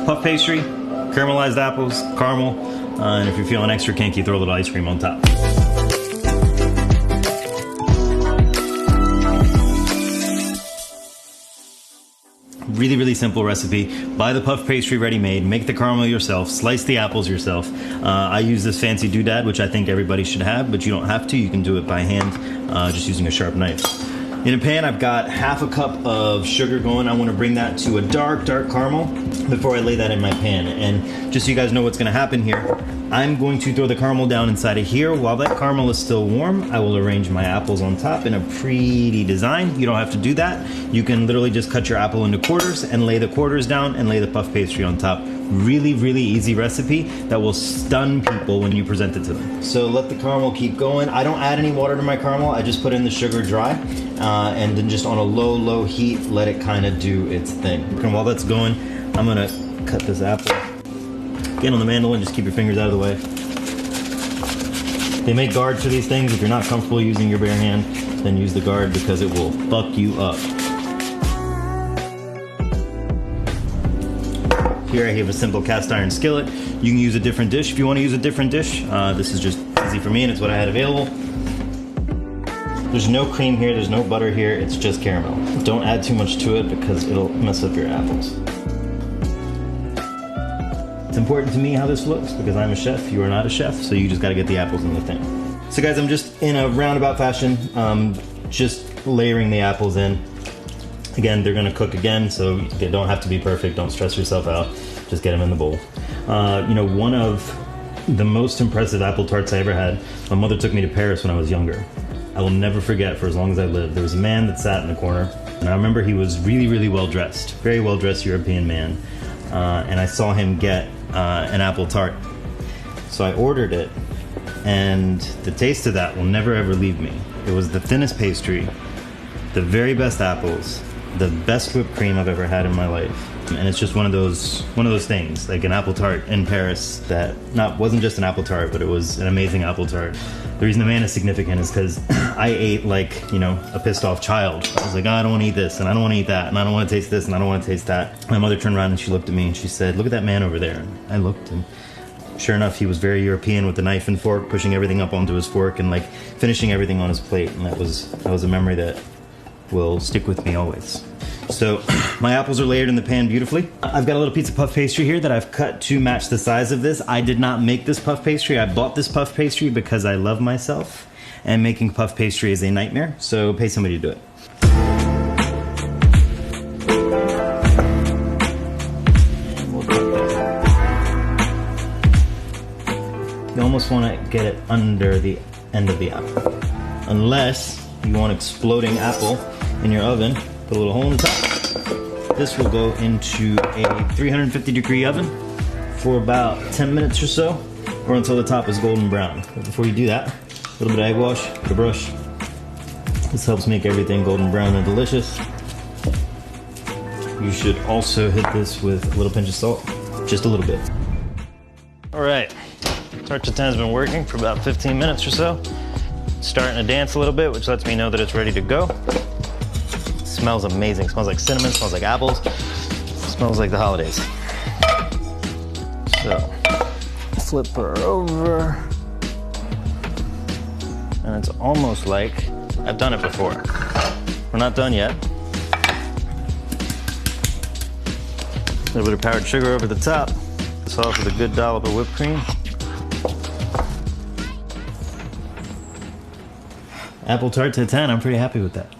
puff pastry, caramelized apples, caramel, and if you're feeling extra kinky, throw a little ice cream on top. Really, really simple recipe. Buy the puff pastry ready-made, make the caramel yourself, slice the apples yourself. I use this fancy doodad, which I think everybody should have, but you don't have to. You can do it by hand, just using a sharp knife. In a pan, I've got half a cup of sugar going. I want to bring that to a dark, dark caramel before I lay that in my pan. And just so you guys know what's going to happen here, I'm going to throw the caramel down inside of here. While that caramel is still warm, I will arrange my apples on top in a pretty design. You don't have to do that. You can literally just cut your apple into quarters and lay the quarters down and lay the puff pastry on top. Really, really easy recipe that will stun people when you present it to them. So let the caramel keep going. I don't add any water to my caramel. I just put in the sugar dry and then just on a low, low heat, let it kind of do its thing. And while that's going, I'm gonna cut this apple. Get on the mandolin, just keep your fingers out of the way. They make guards for these things. If you're not comfortable using your bare hand, then use the guard because it will fuck you up. Here I have a simple cast iron skillet. You can use a different dish if you want to use a different dish. This is just easy for me and it's what I had available. There's no cream here, there's no butter here, it's just caramel. Don't add too much to it because it'll mess up your apples. It's important to me how this looks because I'm a chef, you are not a chef, so you just gotta get the apples in the thing. So guys, I'm just in a roundabout fashion, just layering the apples in. Again, they're gonna cook again, so they don't have to be perfect, don't stress yourself out, just get them in the bowl. You know, one of the most impressive apple tarts I ever had, my mother took me to Paris when I was younger. I will never forget for as long as I lived. There was a man that sat in the corner, and I remember he was really, really well dressed, very well dressed European man, and I saw him get an apple tart. So I ordered it, and the taste of that will never ever leave me. It was the thinnest pastry, the very best apples, the best whipped cream I've ever had in my life. And it's just one of those things, like an apple tart in Paris that wasn't just an apple tart, but it was an amazing apple tart. The reason the man is significant is because I ate like, you know, a pissed off child. I was like, oh, I don't want to eat this, and I don't want to eat that, and I don't want to taste this, and I don't want to taste that. My mother turned around and she looked at me and she said, look at that man over there. And I looked, and sure enough, he was very European with the knife and fork, pushing everything up onto his fork and like finishing everything on his plate. And that was a memory that will stick with me always. So my apples are layered in the pan beautifully. I've got a little piece of puff pastry here that I've cut to match the size of this. I did not make this puff pastry. I bought this puff pastry because I love myself, and making puff pastry is a nightmare, so pay somebody to do it. You almost want to get it under the end of the apple. Unless you want exploding apple in your oven, put a little hole in the top. This will go into a 350 degree oven for about 10 minutes or so, or until the top is golden brown. But before you do that, a little bit of egg wash with a brush. This helps make everything golden brown and delicious. You should also hit this with a little pinch of salt, just a little bit. All right, Tarte Tatin has been working for about 15 minutes or so. It's starting to dance a little bit, which lets me know that it's ready to go. Smells amazing. Smells like cinnamon, smells like apples, smells like the holidays. So, flip her over. And it's almost like I've done it before. We're not done yet. A little bit of powdered sugar over the top. This off with a good dollop of whipped cream. Apple Tarte Tatin, I'm pretty happy with that.